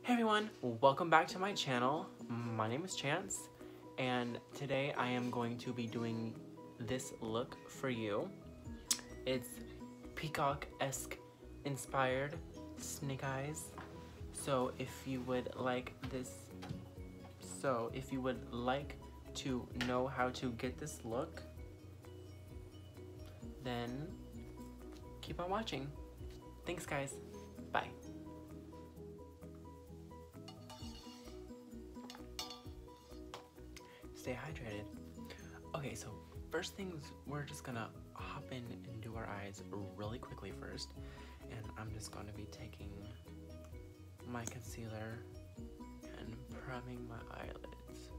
Hey everyone, welcome back to my channel. My name is Chance, and today I am going to be doing this look for you. It's peacock-esque inspired snake eyes. So if you would like to know how to get this look, then keep on watching. Thanks guys, bye. Stay hydrated. Okay, so first things, we're just gonna hop in and do our eyes really quickly first. And I'm just gonna be taking my concealer and priming my eyelids.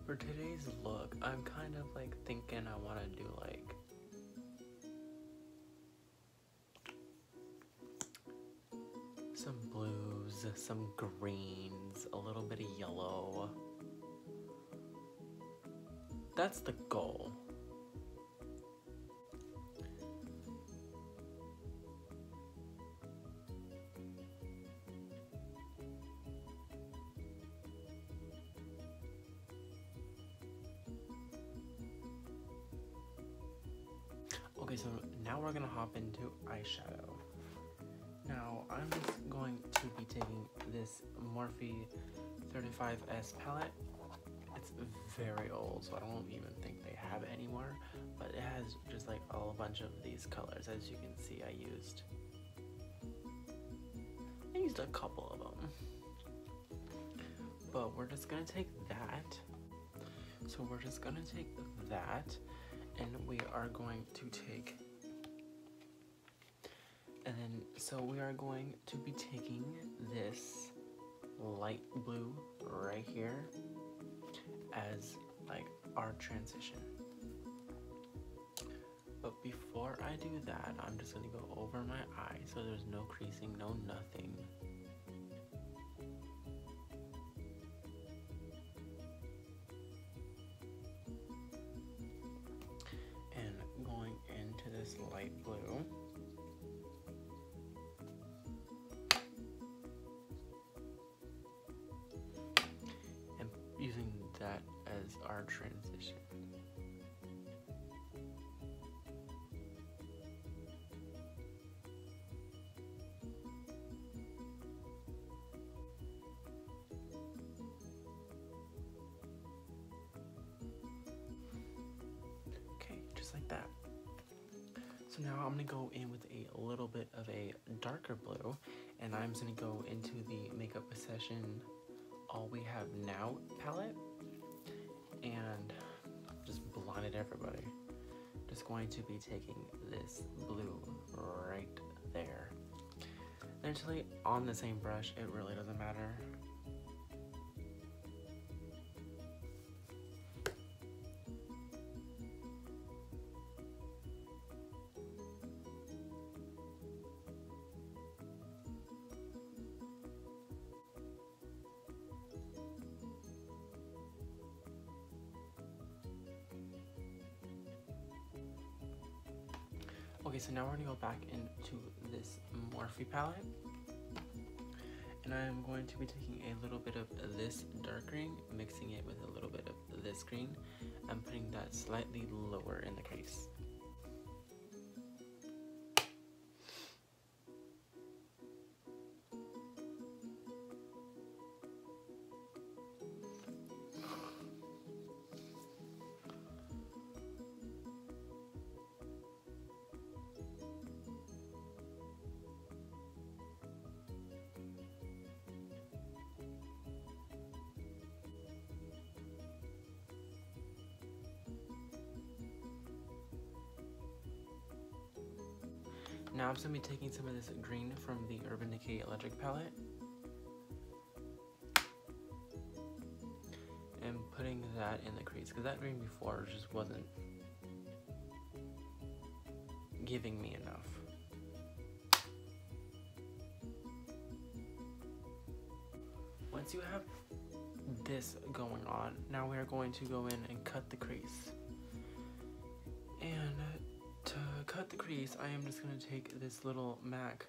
For today's look, I'm kind of like thinking I wanna do like some blues, some greens, a little bit of yellow. That's the goal. Okay, so now we're gonna hop into eyeshadow. Now, I'm just going to be taking this Morphe 35S palette. It's very old, so I don't even think they have it anymore, but it has just like a bunch of these colors. As you can see, I used a couple of them. But we're just gonna take that. So we're just gonna take that, and we are going to take we are going to be taking this light blue right here as like our transition. But before I do that, I'm just gonna go over my eye so there's no creasing, no nothing. And going into this light blue. Using that as our transition. Okay, just like that. So now I'm gonna go in with a little bit of a darker blue, and I'm just gonna go into the Makeup Obsession All We Have Now palette and just blinded everybody. Just going to be taking this blue right there. And actually on the same brush, it really doesn't matter. Okay, so now we're gonna go back into this Morphe palette, and I'm going to be taking a little bit of this dark green, mixing it with a little bit of this green, and putting that slightly lower in the crease. Now I'm just going to be taking some of this green from the Urban Decay Electric palette and putting that in the crease, because that green before just wasn't giving me enough. Once you have this going on, now we are going to go in and cut the crease. And to cut the crease, I am just going to take this little MAC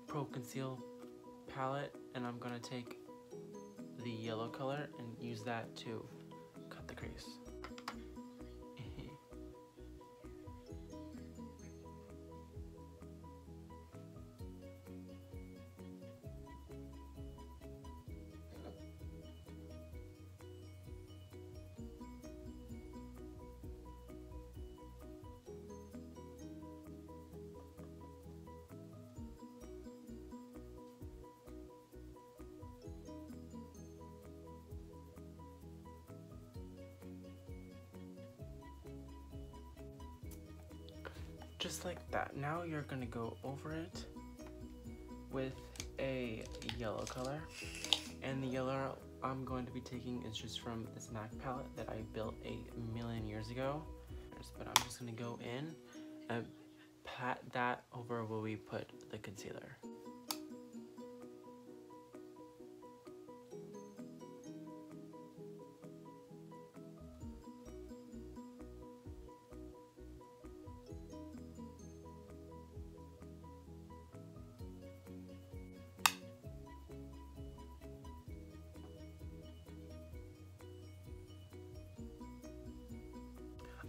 Pro Conceal palette, and I'm going to take the yellow color and use that to cut the crease. Just like that. Now you're gonna go over it with a yellow color, and the yellow I'm going to be taking is just from this MAC palette that I built a million years ago. But I'm just gonna go in and pat that over where we put the concealer.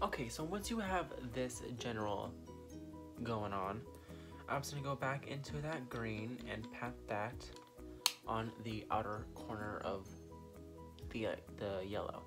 Okay, so once you have this general going on, I'm just gonna go back into that green and pat that on the outer corner of the yellow.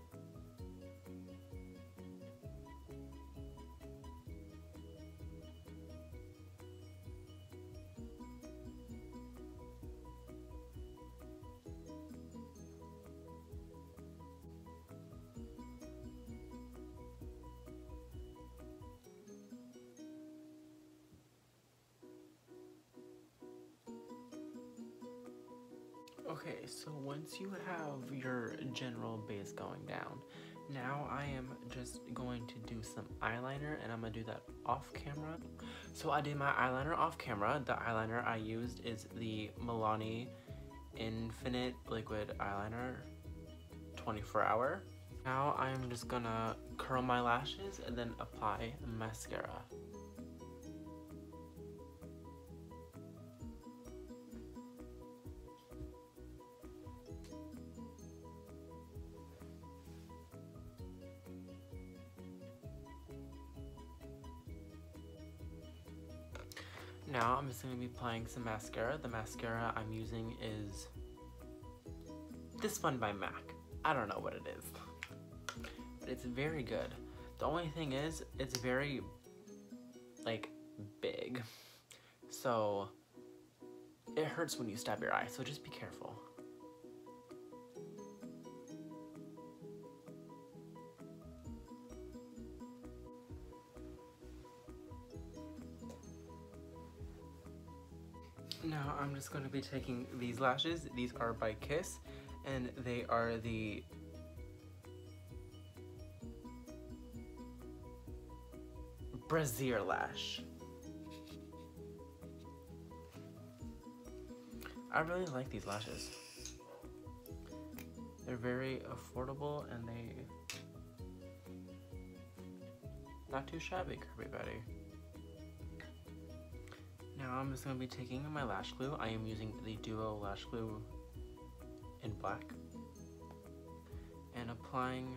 Okay, so once you have your general base going down, now I am just going to do some eyeliner, and I'm going to do that off camera. So I did my eyeliner off camera. The eyeliner I used is the Milani Infinite Liquid Eyeliner 24 Hour. Now I'm just going to curl my lashes and then apply mascara. Now I'm just going to be applying some mascara. The mascara I'm using is this one by MAC. I don't know what it is, but it's very good. The only thing is, it's very, like, big. So it hurts when you stab your eye, so just be careful. Now I'm just going to be taking these lashes. These are by Kiss, and they are the Brazier lash. I really like these lashes. They're very affordable, and they not too shabby, Kirby Betty. Now I'm just going to be taking my lash glue. I am using the Duo Lash Glue in black, and applying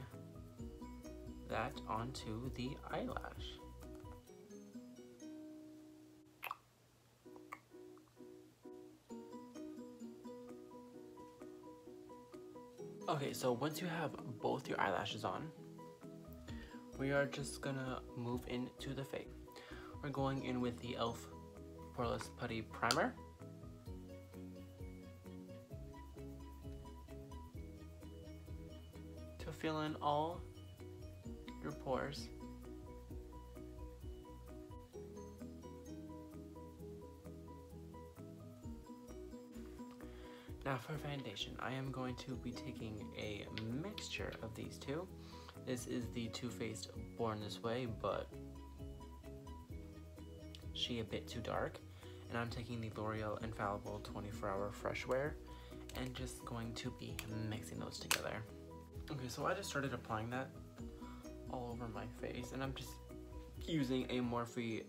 that onto the eyelash. Okay, so once you have both your eyelashes on, we are just gonna move into the fade. We're going in with the e.l.f. Poreless Putty Primer. To fill in all your pores. Now for foundation, I am going to be taking a mixture of these two. This is the Too Faced Born This Way, but she a bit too dark. And I'm taking the L'Oreal Infallible 24 Hour Fresh Wear and just going to be mixing those together. Okay, so I just started applying that all over my face, and I'm just using a Morphe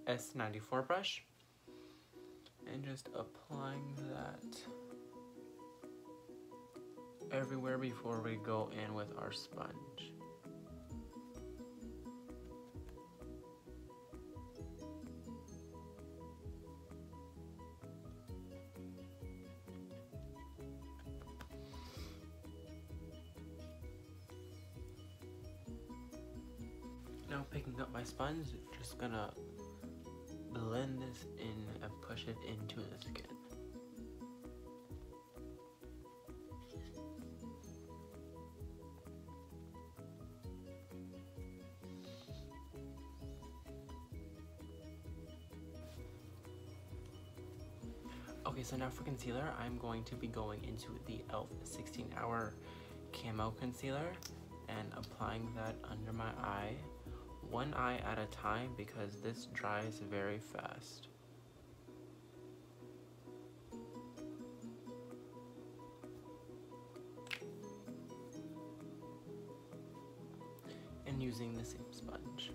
S94 brush and just applying that everywhere before we go in with our sponge. Now picking up my sponge, just gonna blend this in and push it into the skin. Okay, so now for concealer, I'm going to be going into the e.l.f. 16 Hour Camo Concealer and applying that under my eye, one eye at a time, because this dries very fast. And using the same sponge.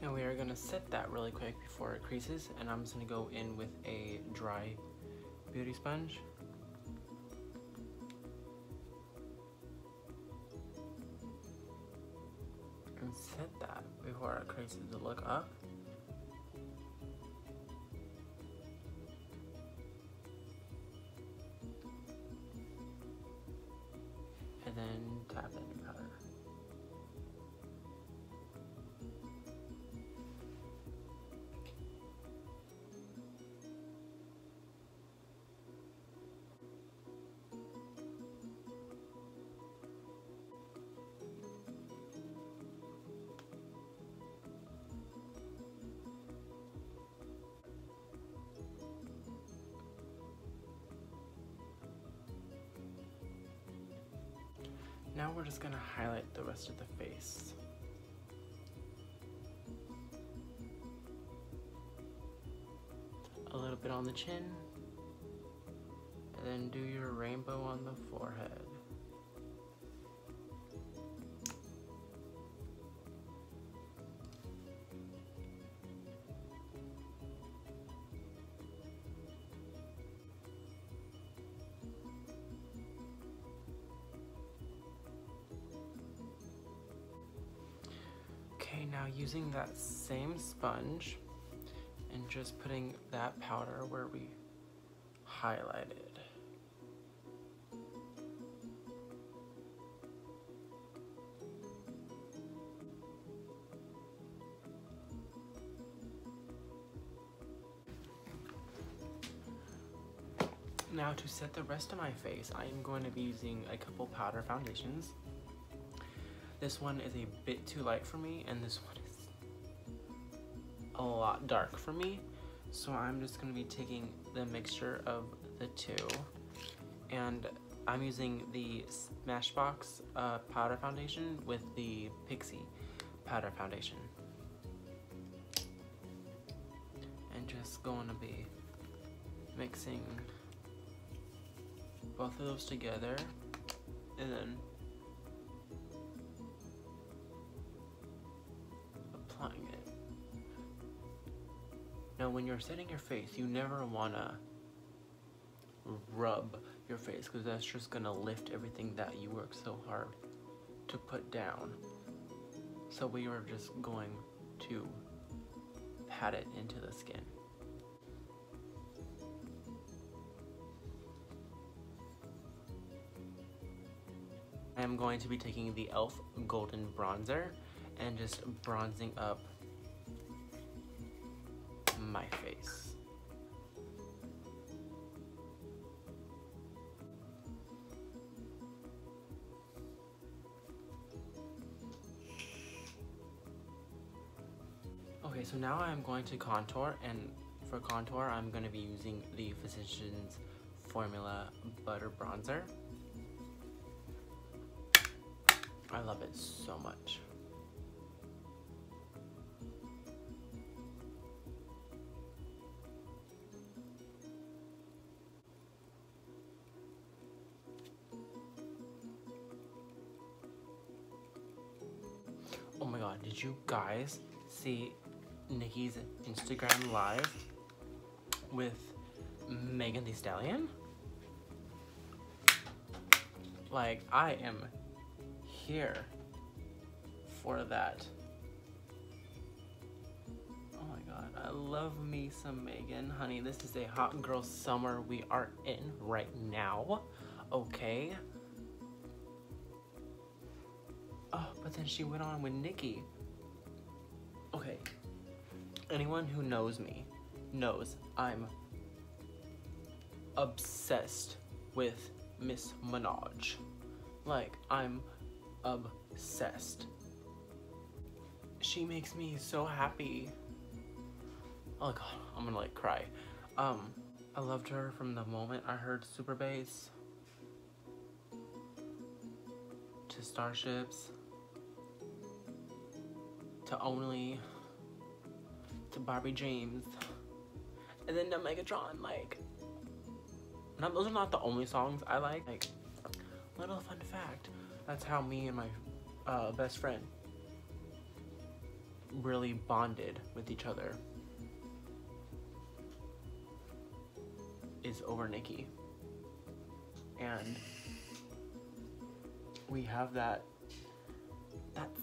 Now we are going to set that really quick before it creases, and I'm just going to go in with a dry beauty sponge. And set that before it creases to look up. And then tap it in powder. Now we're just going to highlight the rest of the face. A little bit on the chin, and then do your rainbow on the forehead. Okay, now using that same sponge and just putting that powder where we highlighted. Now to set the rest of my face, I am going to be using a couple powder foundations. This one is a bit too light for me, and this one is a lot dark for me. So I'm just going to be taking the mixture of the two, and I'm using the Smashbox powder foundation with the Pixie powder foundation. And just going to be mixing both of those together, and then applying it. Now when you're setting your face, you never want to rub your face, because that's just going to lift everything that you work so hard to put down. So we are just going to pat it into the skin. I am going to be taking the e.l.f. Golden Bronzer and just bronzing up my face. Okay, so now I'm going to contour, and for contour I'm going to be using the Physicians Formula Butter Bronzer. I love it so much. did you guys see Nicki's Instagram live with Megan Thee Stallion? Like, I am here for that. Oh my god, I love me some Megan. Honey, this is a hot girl summer we are in right now, okay? Oh, but then she went on with Nicki. Okay, anyone who knows me knows I'm obsessed with Miss Minaj. Like, I'm obsessed. She makes me so happy. Oh god, I'm gonna like cry. I loved her from the moment I heard Super Bass to Starships to Only to Barbie Dreams and then to Megatron. Like, those are not the only songs I like. Like, little fun fact, that's how me and my best friend really bonded with each other, is over Nicki. And we have that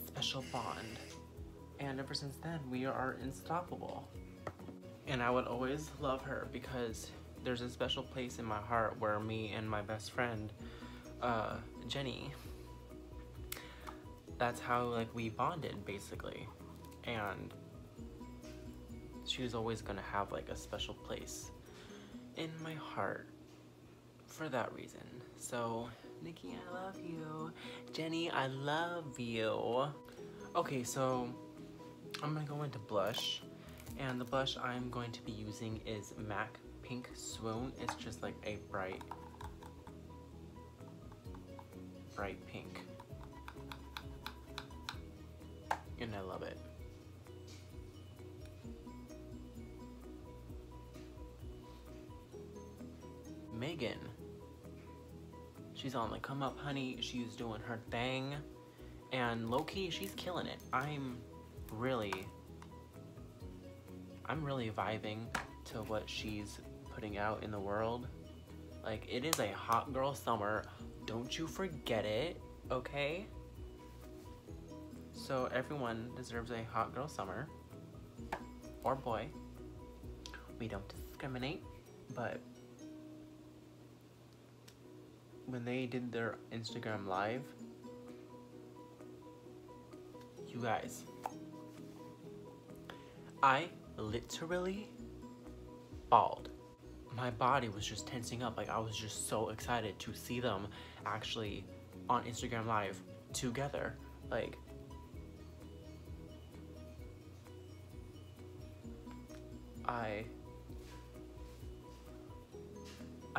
special bond, and ever since then we are unstoppable. And I would always love her because there's a special place in my heart where me and my best friend Jenny, that's how like we bonded basically, and she was always gonna have like a special place in my heart for that reason. So Nicki, I love you. Jenny, I love you. Okay, so I'm gonna go into blush, and the blush I'm going to be using is MAC Pink Swoon. It's just like a bright pink, and I love it. Megan, she's on the come up, honey. She's doing her thing, and low-key she's killing it. I'm really vibing to what she's putting out in the world. Like, it is a hot girl summer, don't you forget it, okay? So everyone deserves a hot girl summer, or boy. We don't discriminate, but when they did their Instagram live, you guys, I literally bawled. My body was just tensing up. Like, I was just so excited to see them actually on Instagram live together. Like, I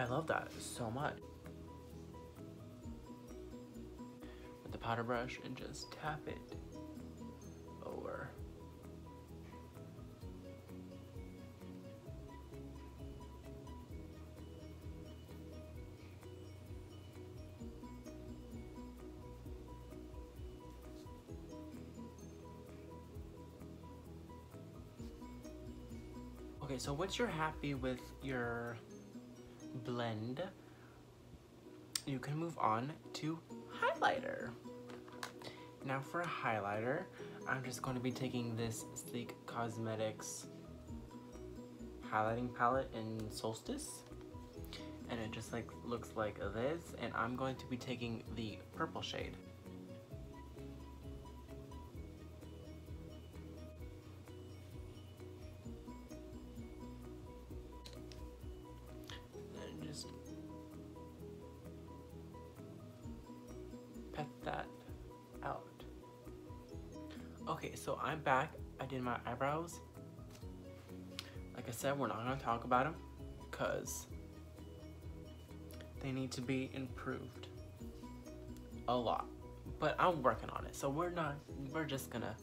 love that so much. With the powder brush and just tap it over. Okay, so once you're happy with your blend, you can move on to highlighter. Now for a highlighter, I'm just going to be taking this Sleek Cosmetics highlighting palette in Solstice, and it just like looks like this, and I'm going to be taking the purple shade. And just pet that out. Okay, so I'm back. I did my eyebrows. Like I said, we're not gonna talk about them because they need to be improved a lot. But I'm working on it, so we're just gonna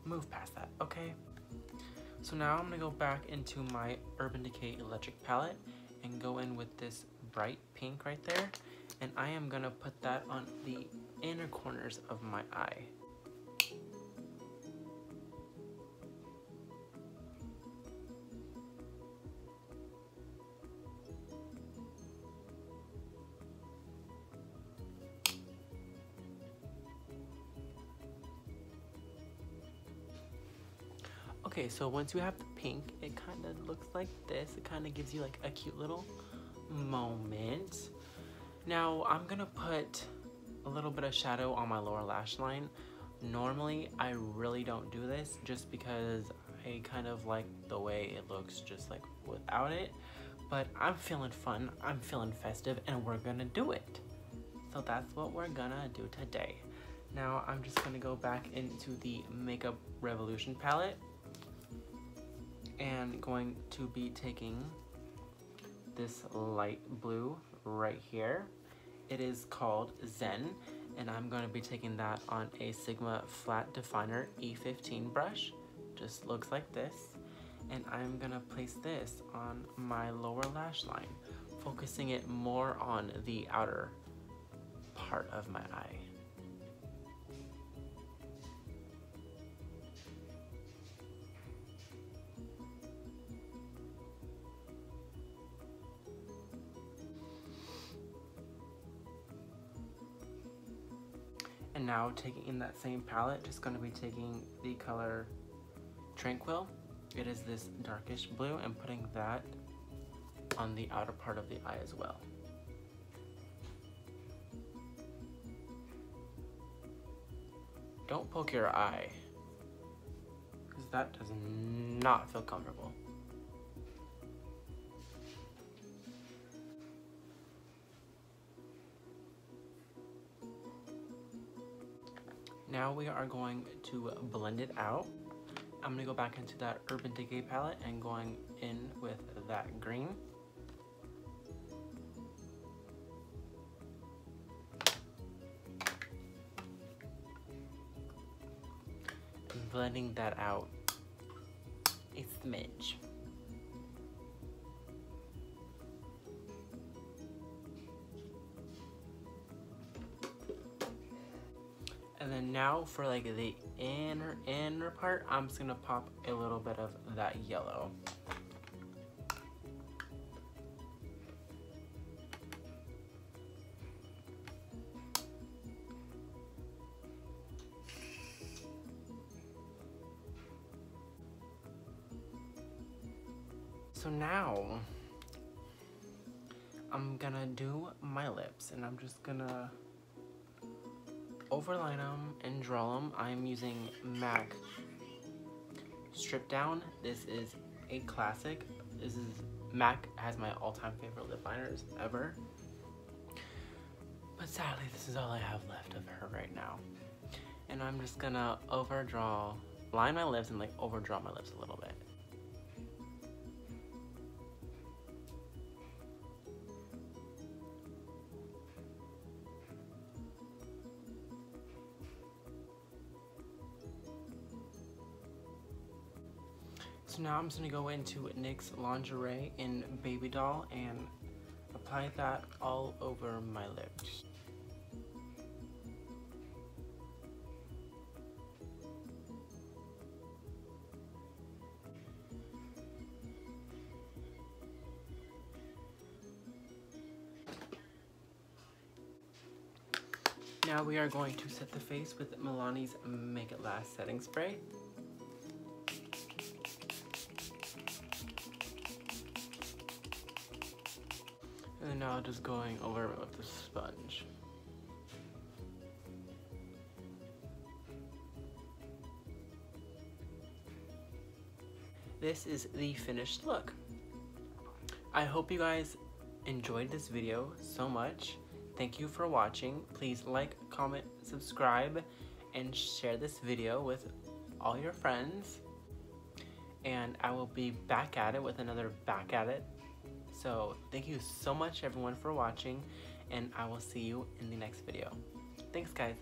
move past that, okay? So now I'm gonna go back into my Urban Decay Electric palette and go in with this bright pink right there, and I am gonna put that on the inner corners of my eye. Okay, so once you have the pink, it kind of looks like this. It kind of gives you like a cute little moment. Now I'm gonna put a little bit of shadow on my lower lash line. Normally I really don't do this just because I kind of like the way it looks just like without it, but I'm feeling fun, I'm feeling festive, and we're gonna do it. So that's what we're gonna do today. Now I'm just gonna go back into the Makeup Revolution palette and going to be taking this light blue right here. It is called Zen, and I'm going to be taking that on a Sigma Flat Definer E15 brush. Just looks like this. And I'm going to place this on my lower lash line, focusing it more on the outer part of my eye. And now taking in that same palette, just going to be taking the color Tranquil. It is this darkish blue, and putting that on the outer part of the eye as well. Don't poke your eye, because that does not feel comfortable. Now we are going to blend it out. I'm gonna go back into that Urban Decay palette and going in with that green. And blending that out a smidge. And then now for like the inner part, I'm just gonna pop a little bit of that yellow. So now I'm gonna do my lips, and I'm just gonna overline them and draw them. I'm using MAC Strip Down. This is a classic. MAC has my all-time favorite lip liners ever. But sadly, this is all I have left of her right now. And I'm just gonna line my lips and like overdraw my lips a little bit. So now I'm just gonna go into NYX Lingerie in Baby Doll and apply that all over my lips. Now we are going to set the face with Milani's Make It Last setting spray. And now just going over it with the sponge. This is the finished look. I hope you guys enjoyed this video so much. Thank you for watching. Please like, comment, subscribe, and share this video with all your friends. And I will be back at it with another back at it. So thank you so much everyone for watching, and I will see you in the next video. Thanks guys.